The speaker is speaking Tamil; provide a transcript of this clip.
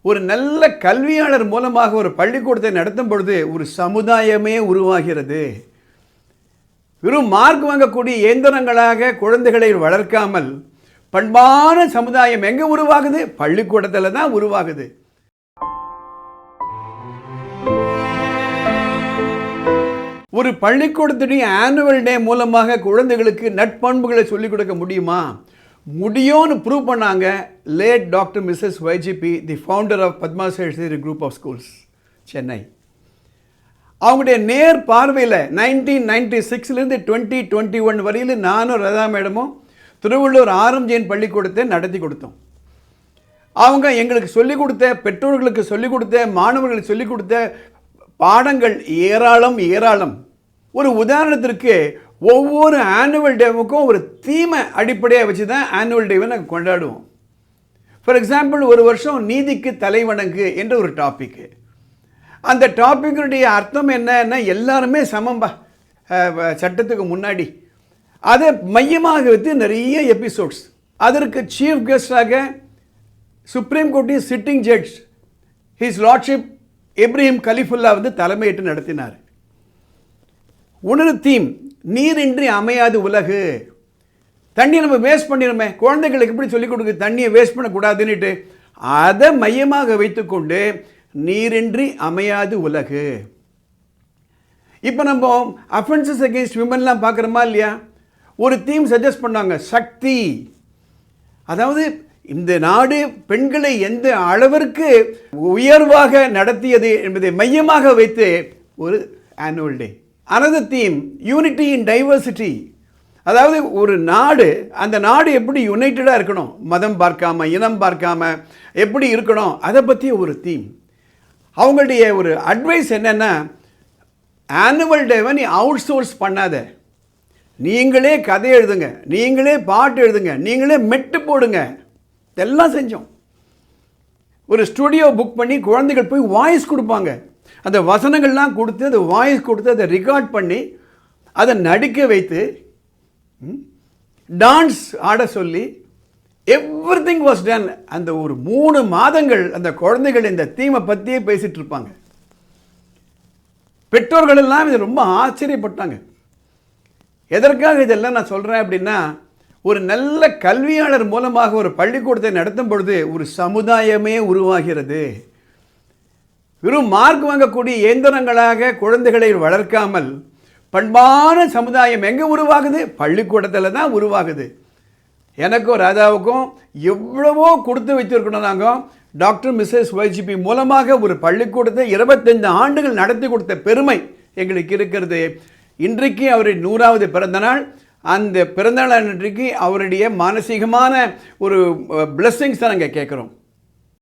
ஒரு நல்ல கல்வியாளர் மூலமாக ஒரு பள்ளிக்கூடத்தை நடத்தும் பொழுது ஒரு சமுதாயமே உருவாகிறது. வெறும் மார்க் வாங்கக்கூடிய இயந்திரங்களாக குழந்தைகளை வளர்க்காமல் பண்பான சமுதாயம் எங்கே உருவாகுது? பள்ளிக்கூடத்தில் தான் உருவாகுது. ஒரு பள்ளிக்கூடத்துடைய ஆனுவல் டே மூலமாக குழந்தைகளுக்கு நட்பண்புகளை சொல்லிக் கொடுக்க முடியுமா? முடியும்னு ப்ரூவ் பண்ணாங்க late doctor Mrs YGP, the founder of Padma Seshadri group of schools, Chennai. அவங்களுடைய நேர் பார்வையில் 1996லேருந்து 2021 வரையில் நானும் ரதா மேடமும் திருவள்ளூர் ஆர்எம்ஜிஎன் பள்ளிக்கூடத்தை நடத்தி கொடுத்தோம். அவங்க எங்களுக்கு சொல்லிக் கொடுத்த, பெற்றோர்களுக்கு சொல்லிக் கொடுத்த, மாணவர்களுக்கு சொல்லிக் கொடுத்த பாடங்கள் ஏராளம். ஒரு உதாரணத்திற்கு ஒவ்வொரு ஆனுவல் டேவுக்கும் ஒரு தீமை அடிப்படையாக வச்சு தான் ஆனுவல் டேவை நாங்கள் கொண்டாடுவோம். ஃபார் எக்ஸாம்பிள், ஒரு வருஷம் நீதிக்கு தலைவணங்கு என்ற ஒரு டாபிக்கு. அந்த டாப்பினுடைய அர்த்தம் என்னன்னா எல்லாருமே சமம்பா சட்டத்துக்கு முன்னாடி. அதை மையமாக வைத்து நிறைய எபிசோட்ஸ். அதற்கு சீஃப் கெஸ்டாக சுப்ரீம் கோர்ட்டின் sitting judge his lordship Ibrahim Kalifulla வந்து தலைமையேற்று நடத்தினார். உணரு தீம் நீரின்றி அமையாது உலகு. தண்ணியை நம்ம வேஸ்ட் பண்ணிடுமே, குழந்தைகளுக்கு எப்படி சொல்லிக் கொடுக்க தண்ணியை வேஸ்ட் பண்ணக்கூடாதுன்னுட்டு அதை மையமாக வைத்துக்கொண்டு நீரின்றி அமையாது உலகு. இப்போ நம்ம அஃபென்சஸ் அகெயின்ஸ்ட் விமன்லாம் பார்க்குறோமா இல்லையா? ஒரு தீம் சஜஸ்ட் பண்ணாங்க, சக்தி. அதாவது இந்த நாடு பெண்களை எந்த அளவிற்கு உயர்வாக நடத்தியது என்பதை மையமாக வைத்து ஒரு annual day. Another theme unity இன் டைவர்சிட்டி. அதாவது ஒரு நாடு, அந்த நாடு எப்படி யுனைட்டடாக இருக்கணும், மதம் பார்க்காம இனம் பார்க்காம எப்படி இருக்கணும், அதை பற்றி ஒரு தீம். அவங்களுடைய ஒரு அட்வைஸ் என்னென்னா, ஆனுவல் டேவை நீ அவுட் சோர்ஸ் பண்ணாத, நீங்களே கதை எழுதுங்க, நீங்களே பாட்டு எழுதுங்க, நீங்களே மெட்டு போடுங்க. இதெல்லாம் செஞ்சோம். ஒரு ஸ்டுடியோ புக் பண்ணி குழந்தைகள் போய் வாய்ஸ் கொடுப்பாங்க. அந்த வசனங்கள்லாம் கொடுத்து, அந்த வாய்ஸ் கொடுத்து, அதை ரெக்கார்ட் பண்ணி, அதை நடிக்க வைத்து, டான்ஸ் ஆட சொல்லி, எவ்ரிதிங் வாஸ் டன். அந்த ஒரு 3 மாதங்கள் அந்த குழந்தைகள் இந்த தீமை பற்றியே பேசிகிட்டு இருப்பாங்க. பெற்றோர்கள் எல்லாம் இது ரொம்ப ஆச்சரியப்பட்டாங்க. எதற்காக இதெல்லாம் நான் சொல்கிறேன் அப்படின்னா, ஒரு நல்ல கல்வியாளர் மூலமாக ஒரு பள்ளிக்கூடத்தை நடத்தும் பொழுது ஒரு சமுதாயமே உருவாகிறது. வெறும் மார்க் வாங்கக்கூடிய இயந்திரங்களாக குழந்தைகளை வளர்க்காமல் பண்பான சமுதாயம் எங்கே உருவாகுது? பள்ளிக்கூடத்தில் தான் உருவாகுது. எனக்கும் ராதாவுக்கும் எவ்வளவோ கொடுத்து வச்சிருக்கணும். நாங்கள் டாக்டர் மிஸ்ஸஸ் வைஜிபி மூலமாக ஒரு பள்ளிக்கூடத்தை 25 ஆண்டுகள் நடத்தி கொடுத்த பெருமை எங்களுக்கு இருக்கிறது. இன்றைக்கு அவருடைய 100வது பிறந்தநாள். அந்த பிறந்தநாள் அன்றைக்கு அவருடைய மானசீகமான ஒரு பிளெஸ்ஸிங்ஸை நாங்கள் கேட்குறோம்.